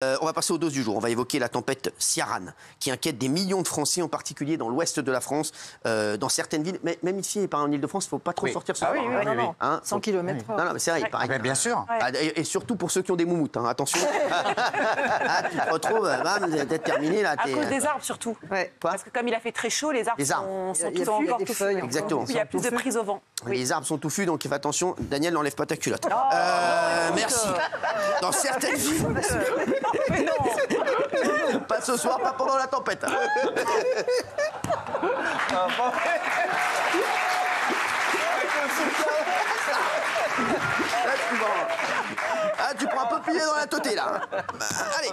On va passer aux doses du jour. On va évoquer la tempête Ciarán, qui inquiète des millions de Français, en particulier dans l'ouest de la France, dans certaines villes. Mais même ici, en Ile-de-France, il ne faut pas trop sortir ce soir. Non. Hein, 100 km/h. Non, mais c'est vrai, il paraît. Bien sûr. Et surtout pour ceux qui ont des moumoutes, hein, attention. Tu te retrouves, peut-être terminé là. À cause des arbres surtout. Ouais. Parce que comme il a fait très chaud, les arbres sont tous encore tout feuilles. Exactement. Il y a plus de prise au vent. Les arbres sont touffus, donc fais attention. Daniel, n'enlève pas ta culotte. Merci. Dans certaines villes. Mais non. Pas ce soir, pas pendant la tempête. Tu prends un peu plié dans la totée, là. Allez,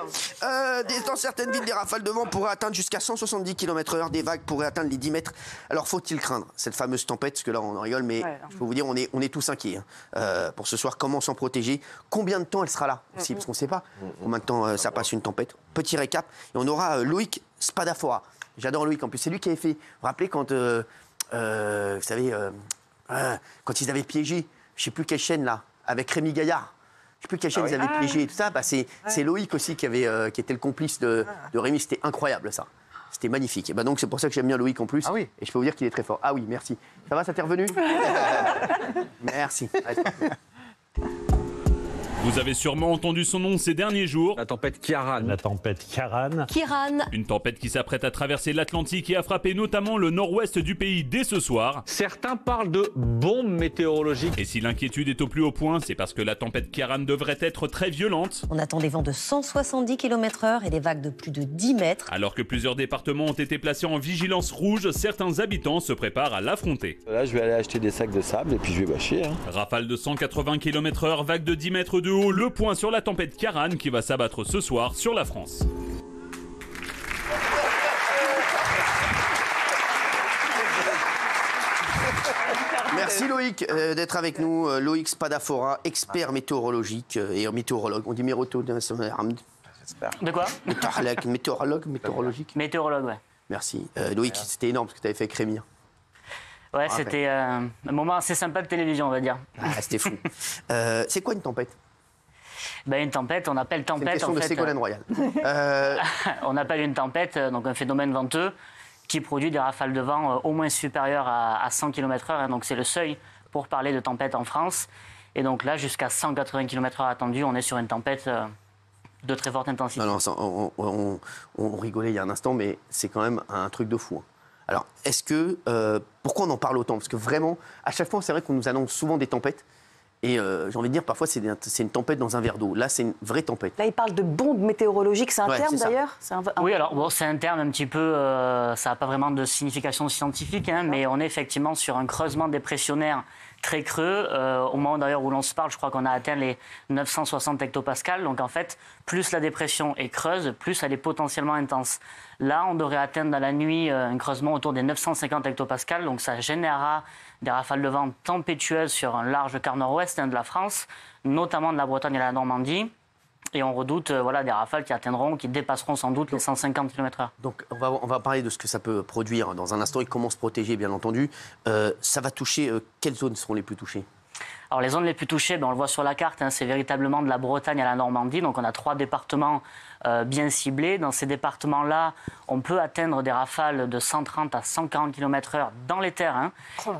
dans certaines villes, des rafales de vent pourraient atteindre jusqu'à 170 km/h, des vagues pourraient atteindre les 10 mètres. Alors, faut-il craindre cette fameuse tempête? Parce que là, on en rigole, mais je peux vous dire, on est tous inquiets. Pour ce soir, comment s'en protéger? Combien de temps elle sera là aussi? Parce qu'on ne sait pas combien de temps ça passe une tempête. Petit récap, et on aura Loïc Spadafora. J'adore Loïc, en plus, c'est lui qui avait fait... Vous vous rappelez quand, vous savez, quand ils avaient piégé, je ne sais plus quelle chaîne, là, avec Rémi Gaillard. Je ne sais plus quelle chaîne ils avaient piégé et tout ça. C'est Loïc aussi qui était le complice de Rémi. C'était incroyable, ça. C'était magnifique. Et donc, c'est pour ça que j'aime bien Loïc en plus. Ah oui. Et je peux vous dire qu'il est très fort. Ah oui, merci. Ça va, ça t'est revenu? Merci. Vous avez sûrement entendu son nom ces derniers jours. La tempête Ciarán. La tempête Ciarán. Une tempête qui s'apprête à traverser l'Atlantique et a frappé notamment le nord-ouest du pays dès ce soir. Certains parlent de bombe météorologique. Et si l'inquiétude est au plus haut point, c'est parce que la tempête Ciarán devrait être très violente. On attend des vents de 170 km/h et des vagues de plus de 10 mètres. Alors que plusieurs départements ont été placés en vigilance rouge, certains habitants se préparent à l'affronter. Là, je vais aller acheter des sacs de sable et puis je vais bâcher. Rafale de 180 km/h, vague de 10 mètres de haut, le point sur la tempête Ciarán qui va s'abattre ce soir sur la France. Merci Loïc d'être avec nous. Loïc Spadafora, expert météorologique et météorologue. On dit De quoi? Météorologique. Météorologue, ouais. Merci. Loïc, c'était énorme ce que tu avais fait avec Rémi. Ouais, c'était un moment assez sympa de télévision, on va dire. C'était fou. C'est quoi une tempête? Une tempête, on appelle tempête. C'est une question en de fait, Ségolène Royal. On appelle une tempête, donc un phénomène venteux qui produit des rafales de vent au moins supérieures à 100 km/h. Donc c'est le seuil pour parler de tempête en France. Et donc là, jusqu'à 180 km/h attendu, on est sur une tempête de très forte intensité. Non, on rigolait il y a un instant, mais c'est quand même un truc de fou. Alors, est-ce que... pourquoi on en parle autant? Parce que vraiment, à chaque fois, c'est vrai qu'on nous annonce souvent des tempêtes. Et j'ai envie de dire, parfois, c'est une tempête dans un verre d'eau. Là, c'est une vraie tempête. Là, il parle de bombe météorologique. C'est un terme, d'ailleurs? Oui, alors, bon, c'est un terme un petit peu... ça n'a pas vraiment de signification scientifique, mais on est effectivement sur un creusement dépressionnaire très creux. Au moment, d'ailleurs, où l'on se parle, je crois qu'on a atteint les 960 hectopascales. Donc, en fait, plus la dépression est creuse, plus elle est potentiellement intense. Là, on devrait atteindre dans la nuit un creusement autour des 950 hectopascales. Donc, ça générera des rafales de vent tempétueuses sur un large quart nord-ouest de la France, notamment de la Bretagne et la Normandie. Et on redoute des rafales qui dépasseront sans doute les 150 km/h. Donc on va parler de ce que ça peut produire dans un instant et comment se protéger, bien entendu. Ça va toucher, quelles zones seront les plus touchées? Alors les zones les plus touchées, on le voit sur la carte, c'est véritablement de la Bretagne à la Normandie. Donc on a 3 départements bien ciblés. Dans ces départements-là, on peut atteindre des rafales de 130 à 140 km/h dans les terrains.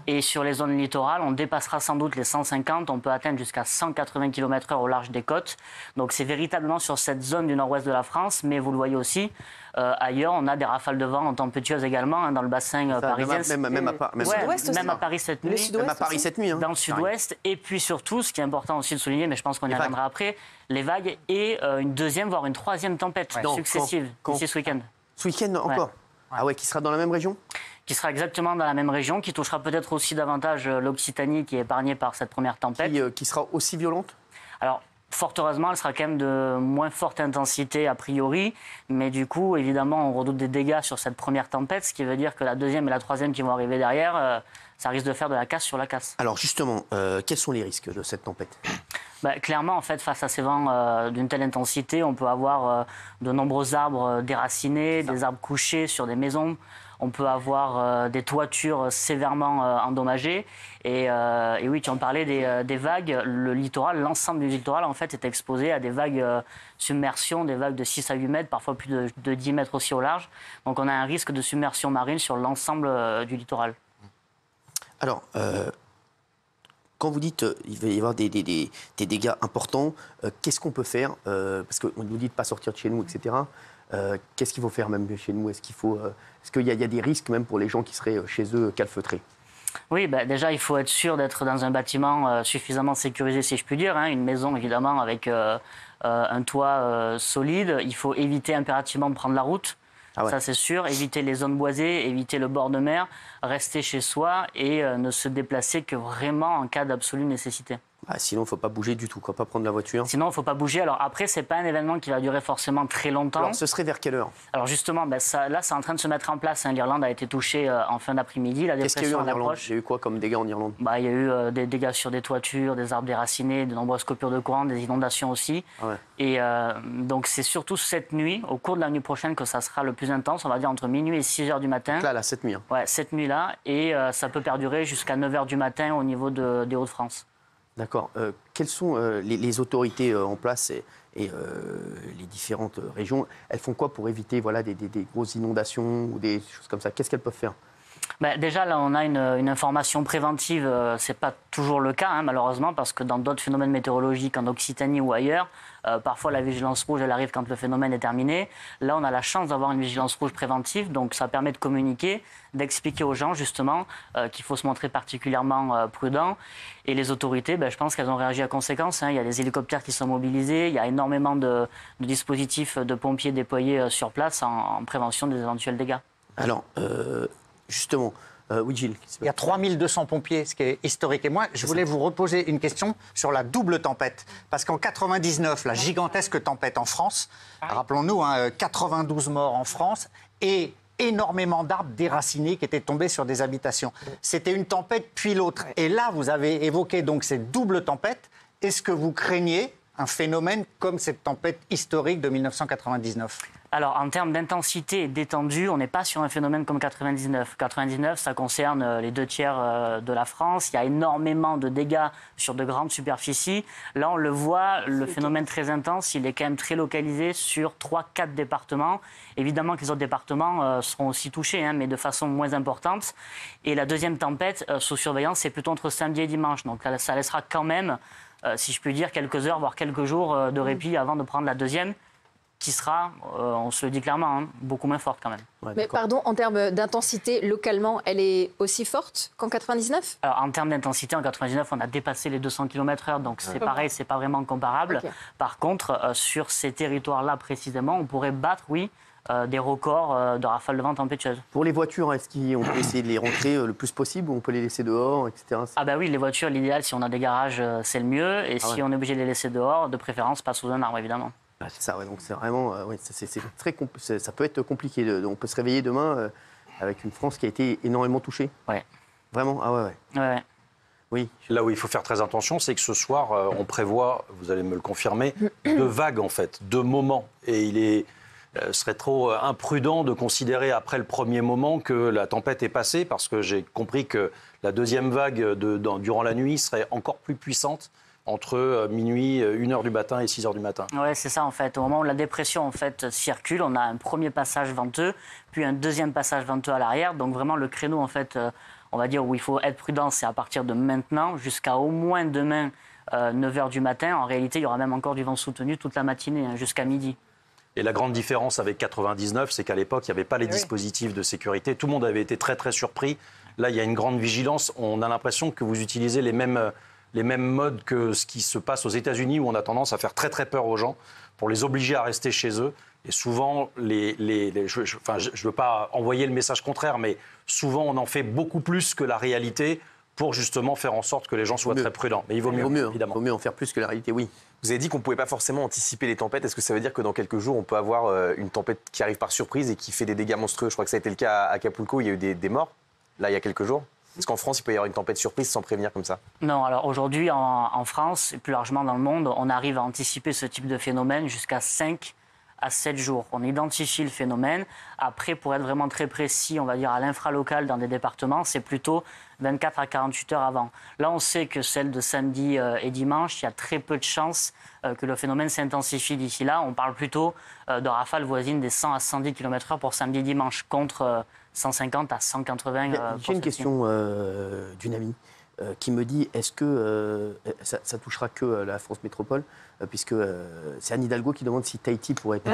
Et sur les zones littorales, on dépassera sans doute les 150. On peut atteindre jusqu'à 180 km/h au large des côtes. Donc c'est véritablement sur cette zone du nord-ouest de la France. Mais vous le voyez aussi, ailleurs, on a des rafales de vent tempétueuses également dans le bassin parisien. Même à Paris cette nuit. Même à Paris cette nuit. Dans le sud-ouest. Et puis surtout, ce qui est important aussi de souligner, mais je pense qu'on y reviendra après, les vagues et une deuxième, voire une troisième tempête successive ici ce week-end. Ce week-end encore? Ah ouais, qui sera dans la même région? Qui sera exactement dans la même région, qui touchera peut-être aussi davantage l'Occitanie qui est épargnée par cette première tempête. Qui sera aussi violente? Alors, fort heureusement, elle sera quand même de moins forte intensité a priori, mais du coup, évidemment, on redoute des dégâts sur cette première tempête, ce qui veut dire que la deuxième et la troisième qui vont arriver derrière, ça risque de faire de la casse sur la casse. Alors justement, quels sont les risques de cette tempête? Clairement, en fait, face à ces vents d'une telle intensité, on peut avoir de nombreux arbres déracinés, des arbres couchés sur des maisons. On peut avoir des toitures sévèrement endommagées. Et oui, tu en parlais des vagues. Le littoral, l'ensemble du littoral, en fait, est exposé à des vagues submersion, des vagues de 6 à 8 mètres, parfois plus de 10 mètres aussi au large. Donc on a un risque de submersion marine sur l'ensemble du littoral. Alors, quand vous dites qu'il va y avoir des dégâts importants, qu'est-ce qu'on peut faire parce qu'on nous dit de ne pas sortir de chez nous, etc. Qu'est-ce qu'il faut faire même chez nous? Est-ce qu'il y a des risques même pour les gens qui seraient chez eux calfeutrés? Oui, déjà, il faut être sûr d'être dans un bâtiment suffisamment sécurisé, si je puis dire. Une maison, évidemment, avec un toit solide. Il faut éviter impérativement de prendre la route. Ah ouais. Ça, c'est sûr. Éviter les zones boisées, éviter le bord de mer, rester chez soi et ne se déplacer que vraiment en cas d'absolue nécessité. Sinon, il ne faut pas bouger du tout, quoi, pas prendre la voiture. Sinon, il ne faut pas bouger. Alors après, ce n'est pas un événement qui va durer forcément très longtemps. Alors, ce serait vers quelle heure? Alors justement, là, c'est en train de se mettre en place. L'Irlande a été touchée en fin d'après-midi. Qu'est-ce qu'il y a eu en Irlande? Il y a eu quoi comme dégâts en Irlande? Il y a eu des dégâts sur des toitures, des arbres déracinés, de nombreuses coupures de courant, des inondations aussi. Ah ouais. Et donc, c'est surtout cette nuit, au cours de la nuit prochaine, que ça sera le plus intense. On va dire entre minuit et 6 h du matin. Donc là, cette nuit. Ouais, cette nuit-là. Et ça peut perdurer jusqu'à 9 h du matin au niveau des Hauts-de-France. D'accord. Quelles sont les autorités en place et les différentes régions? Elles font quoi pour éviter des grosses inondations ou des choses comme ça? Qu'est-ce qu'elles peuvent faire? Déjà, là, on a une information préventive. Ce n'est pas toujours le cas, malheureusement, parce que dans d'autres phénomènes météorologiques, en Occitanie ou ailleurs, parfois la vigilance rouge, elle arrive quand le phénomène est terminé. Là, on a la chance d'avoir une vigilance rouge préventive, donc ça permet de communiquer, d'expliquer aux gens, justement, qu'il faut se montrer particulièrement prudent. Et les autorités, je pense qu'elles ont réagi à conséquence. Il y a des hélicoptères qui sont mobilisés, il y a énormément de dispositifs de pompiers déployés sur place en prévention des éventuels dégâts. Alors, justement, oui, Gilles. Il y a 3200 pompiers, ce qui est historique. Et moi, je voulais vous reposer une question sur la double tempête. Parce qu'en 99, la gigantesque tempête en France, rappelons-nous, 92 morts en France et énormément d'arbres déracinés qui étaient tombés sur des habitations. C'était une tempête puis l'autre. Et là, vous avez évoqué donc cette double tempête. Est-ce que vous craignez un phénomène comme cette tempête historique de 1999? Alors, en termes d'intensité et d'étendue, on n'est pas sur un phénomène comme 99. 99, ça concerne les 2 tiers de la France. Il y a énormément de dégâts sur de grandes superficies. Là, on le voit, le phénomène très intense, il est quand même très localisé sur 3-4 départements. Évidemment que les autres départements seront aussi touchés, mais de façon moins importante. Et la deuxième tempête, sous surveillance, c'est plutôt entre samedi et dimanche. Donc là, ça laissera quand même, si je puis dire, quelques heures, voire quelques jours de répit avant de prendre la deuxième, qui sera, on se le dit clairement, beaucoup moins forte quand même. Ouais, mais pardon, en termes d'intensité, localement, elle est aussi forte qu'en 99? Alors, en termes d'intensité, en 99, on a dépassé les 200 km/h, donc c'est pareil, c'est pas vraiment comparable. Okay. Par contre, sur ces territoires-là précisément, on pourrait battre, oui, des records de rafales de vent tempétueuses. Pour les voitures, est-ce qu'on peut essayer de les rentrer le plus possible ou on peut les laisser dehors, etc. Oui, les voitures, l'idéal, si on a des garages, c'est le mieux. Et si on est obligé de les laisser dehors, de préférence, pas sous un arbre, évidemment. C'est ça, donc c'est vraiment, ça peut être compliqué. On peut se réveiller demain avec une France qui a été énormément touchée. Ouais. Vraiment? Ah ouais. Ouais. Oui. Là où il faut faire très attention, c'est que ce soir, on prévoit, vous allez me le confirmer, 2 vagues en fait, 2 moments. Et il serait trop imprudent de considérer après le premier moment que la tempête est passée, parce que j'ai compris que la deuxième vague durant la nuit serait encore plus puissante. Entre minuit, 1 h du matin et 6 h du matin. Oui, c'est ça en fait. Au moment où la dépression en fait circule, on a un premier passage venteux, puis un deuxième passage venteux à l'arrière. Donc vraiment le créneau en fait, on va dire où il faut être prudent, c'est à partir de maintenant jusqu'à au moins demain 9 h du matin. En réalité, il y aura même encore du vent soutenu toute la matinée, jusqu'à midi. Et la grande différence avec 99, c'est qu'à l'époque, il n'y avait pas les dispositifs de sécurité. Tout le monde avait été très très surpris. Là, il y a une grande vigilance. On a l'impression que vous utilisez les mêmes modes que ce qui se passe aux États-Unis, où on a tendance à faire très très peur aux gens pour les obliger à rester chez eux. Et souvent, je ne veux pas envoyer le message contraire, mais souvent on en fait beaucoup plus que la réalité pour justement faire en sorte que les gens soient très prudents. Mais il vaut mieux, évidemment. Il vaut mieux en faire plus que la réalité, oui. Vous avez dit qu'on ne pouvait pas forcément anticiper les tempêtes. Est-ce que ça veut dire que dans quelques jours, on peut avoir une tempête qui arrive par surprise et qui fait des dégâts monstrueux? Je crois que ça a été le cas à Acapulco, il y a eu des morts, là, il y a quelques jours. Est-ce qu'en France, il peut y avoir une tempête surprise sans prévenir comme ça? Non, alors aujourd'hui, en France et plus largement dans le monde, on arrive à anticiper ce type de phénomène jusqu'à 5 à 7 jours. On identifie le phénomène. Après, pour être vraiment très précis, on va dire à l'infralocal dans des départements, c'est plutôt 24 à 48 heures avant. Là, on sait que celle de samedi et dimanche, il y a très peu de chances que le phénomène s'intensifie d'ici là. On parle plutôt de rafales voisines des 100 à 110 km/h pour samedi et dimanche, contre 150 à 180. J'ai une question d'une amie qui me dit, est-ce que ça touchera que la France métropole, puisque c'est Anne Hidalgo qui demande si Tahiti pourrait être...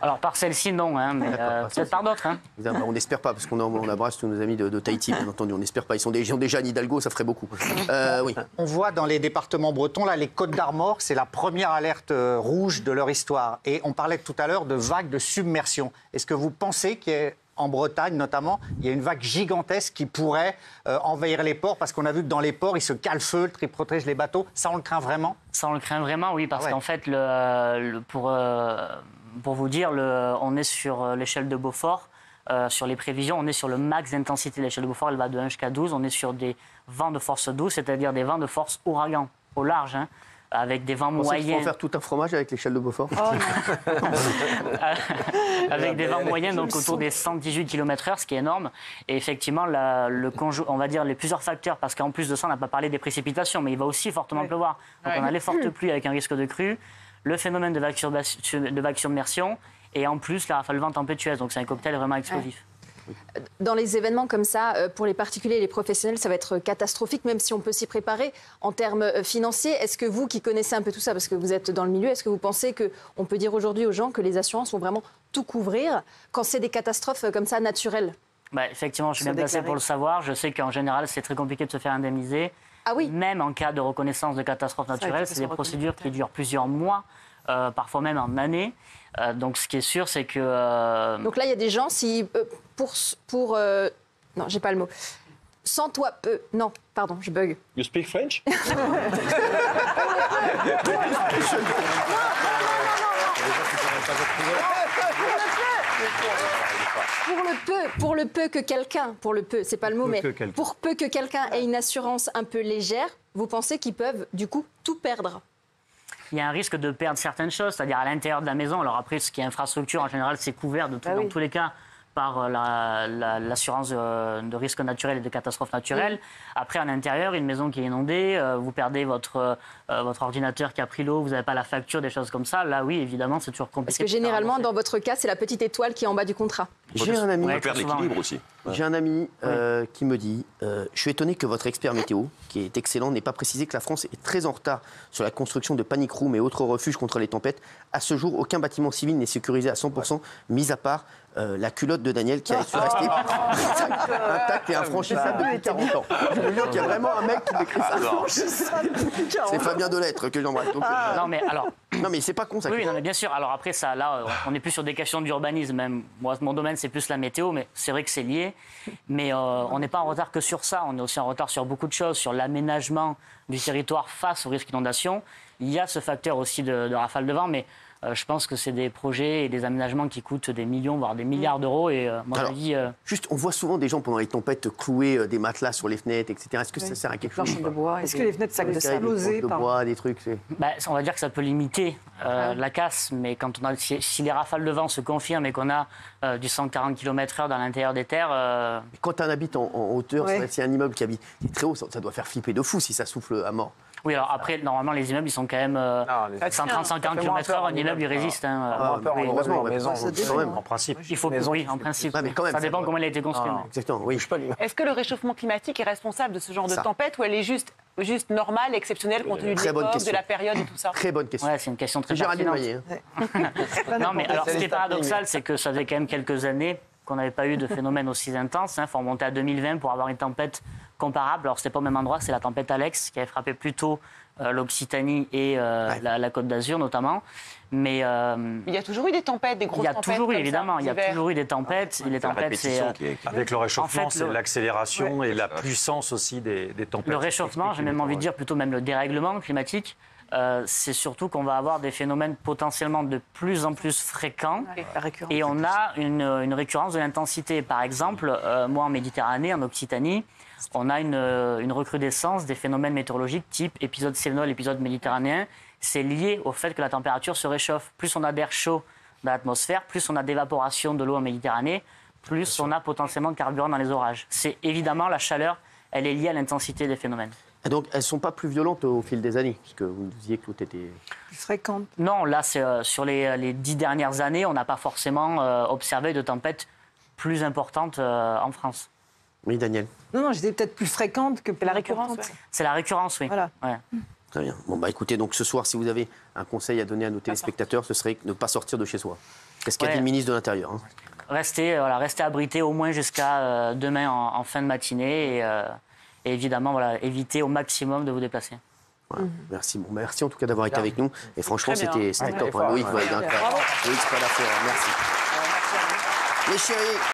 Alors par celle-ci, non, hein, mais peut-être par d'autres. Hein. On n'espère pas, parce qu'on embrasse tous nos amis de Tahiti, bien entendu. On n'espère pas. Ils ont déjà Anne Hidalgo, ça ferait beaucoup. Oui. On voit dans les départements bretons, là, les Côtes d'Armor, c'est la première alerte rouge de leur histoire. Et on parlait tout à l'heure de vagues de submersion. Est-ce que vous pensez qu'il y a... En Bretagne, notamment, il y a une vague gigantesque qui pourrait envahir les ports, parce qu'on a vu que dans les ports, ils se calfeutrent, ils protègent les bateaux. Ça, on le craint vraiment? Ça, on le craint vraiment, oui, parce qu'en fait, pour vous dire, on est sur l'échelle de Beaufort. Sur les prévisions, on est sur le max d'intensité de l'échelle de Beaufort. Elle va de 1 jusqu'à 12. On est sur des vents de force 12, c'est-à-dire des vents de force ouragan, au large, hein, avec des vents moyens. Tu peux en faire tout un fromage avec l'échelle de Beaufort? Avec des vents moyens, donc autour des 118 km/h, ce qui est énorme. Et effectivement, on va dire les plusieurs facteurs, parce qu'en plus de ça, on n'a pas parlé des précipitations, mais il va aussi fortement pleuvoir. Donc on a les fortes pluies avec un risque de crue, le phénomène de vague submersion, et en plus la rafale vent tempétueuse. Donc c'est un cocktail vraiment explosif. Dans les événements comme ça, pour les particuliers et les professionnels, ça va être catastrophique, même si on peut s'y préparer en termes financiers. Est-ce que vous, qui connaissez un peu tout ça, parce que vous êtes dans le milieu, est-ce que vous pensez qu'on peut dire aujourd'hui aux gens que les assurances vont vraiment tout couvrir quand c'est des catastrophes comme ça naturelles? Effectivement, je suis bien placé pour le savoir. Je sais qu'en général, c'est très compliqué de se faire indemniser. Ah oui. Même en cas de reconnaissance de catastrophe naturelle, c'est des procédures qui durent plusieurs mois, parfois même en années. Donc ce qui est sûr, c'est que... Donc là, il y a des gens, si non, j'ai pas le mot. Sans toi, non, pardon, je bug. You speak French? Pour le peu que quelqu'un, c'est pas le mot, mais pour peu que quelqu'un ait une assurance un peu légère, vous pensez qu'ils peuvent du coup tout perdre? Il y a un risque de perdre certaines choses, c'est-à-dire à l'intérieur de la maison. Alors après, ce qui est infrastructure, en général, c'est couvert dans tous les cas par l'assurance de risques naturels et de catastrophes naturelles. Après, à l'intérieur, une maison qui est inondée, vous perdez votre ordinateur qui a pris l'eau, vous n'avez pas la facture, des choses comme ça. Là, oui, évidemment, c'est toujours compliqué. Parce que généralement, dans votre cas, c'est la petite étoile qui est en bas du contrat. J'ai un ami, perd l'équilibre aussi. J'ai un ami qui me dit je suis étonné que votre expert météo, qui est excellent, n'ait pas précisé que la France est très en retard sur la construction de panic rooms et autres refuges contre les tempêtes. À ce jour, aucun bâtiment civil n'est sécurisé à 100%, mis à part la culotte de Daniel qui a su rester intacte et infranchissable depuis 40 ans. Je veux dire qu'il y a vraiment un mec qui décrit ça. C'est Fabien Delettre que j'embrasse. Non, mais alors... Non, mais c'est pas con, ça. Oui, non, mais bien sûr. Alors après, ça, là, on est plus sur des questions d'urbanisme. Même moi, mon domaine, c'est plus la météo, mais c'est vrai que c'est lié. Mais on n'est pas en retard que sur ça. On est aussi en retard sur beaucoup de choses, sur l'aménagement du territoire face au risque d'inondation. Il y a ce facteur aussi de rafale de vent, mais je pense que c'est des projets et des aménagements qui coûtent des millions, voire des milliards d'euros. Et moi, je dis... Juste, on voit souvent des gens pendant les tempêtes clouer des matelas sur les fenêtres, etc. Est-ce que ça sert à quelque chose? De bois. Est-ce que les fenêtres sacs de sable de bois, des trucs on va dire que ça peut limiter la casse, mais quand si les rafales de vent se confirment et qu'on a du 140 km/h dans l'intérieur des terres... Quand on habite en hauteur, c'est un immeuble qui habite très haut, ça doit faire flipper de fou si ça souffle à mort. Oui, alors après, normalement, les immeubles, ils sont quand même 130-140 km/h. Un immeuble, il résiste. Heureusement, en principe. Il faut, oui, en principe. Mais quand même, ça dépend comment elle a été construite. Exactement, oui. Est-ce que le réchauffement climatique est responsable de ce genre de tempête, ou elle est juste normale, exceptionnelle, compte tenu de l'époque, de la période et tout ça? Très bonne question. Ouais, c'est une question très pertinente. Non, mais alors, ce qui est paradoxal, c'est que ça fait quand même quelques années qu'on n'avait pas eu de phénomène aussi intense. Il faut remonter à 2020 pour avoir une tempête comparable. Alors, c'était pas au même endroit, c'est la tempête Alex qui avait frappé plutôt l'Occitanie et la Côte d'Azur notamment. Mais il y a toujours eu des tempêtes, des grosses tempêtes. Il y a toujours eu, évidemment, il y a toujours eu des tempêtes. Les tempêtes, c'est avec le réchauffement, c'est l'accélération et la puissance aussi des tempêtes. Le réchauffement, j'ai même envie de dire plutôt même le dérèglement climatique. c'est surtout qu'on va avoir des phénomènes potentiellement de plus en plus fréquents. Et on a une récurrence de l'intensité. Par exemple, moi en Méditerranée, en Occitanie, on a une recrudescence des phénomènes météorologiques type épisode sévenols, épisode méditerranéen. C'est lié au fait que la température se réchauffe. Plus on a d'air chaud dans l'atmosphère, plus on a d'évaporation de l'eau en Méditerranée, plus on a potentiellement de carburant dans les orages. C'est évidemment la chaleur, elle est liée à l'intensité des phénomènes. Et donc, elles ne sont pas plus violentes au fil des années, puisque vous disiez que tout était... Plus fréquentes. Non, là, c'est, sur les 10 dernières années, on n'a pas forcément observé de tempêtes plus importantes en France. Oui, Daniel. Non, j'étais peut-être plus fréquente que la récurrence. Ouais. C'est la récurrence, oui. Voilà. Ouais. Très bien. Bon, bah écoutez, donc ce soir, si vous avez un conseil à donner à nos téléspectateurs, ce serait de ne pas sortir de chez soi. Qu'est-ce qu'a dit le ministre de l'Intérieur, hein? Restez abrités au moins jusqu'à demain en fin de matinée et évidemment, évitez au maximum de vous déplacer. Voilà. Merci. Bon, merci en tout cas d'avoir été avec nous. Et franchement, c'était top. Hein. Loïc, merci. Les chéris.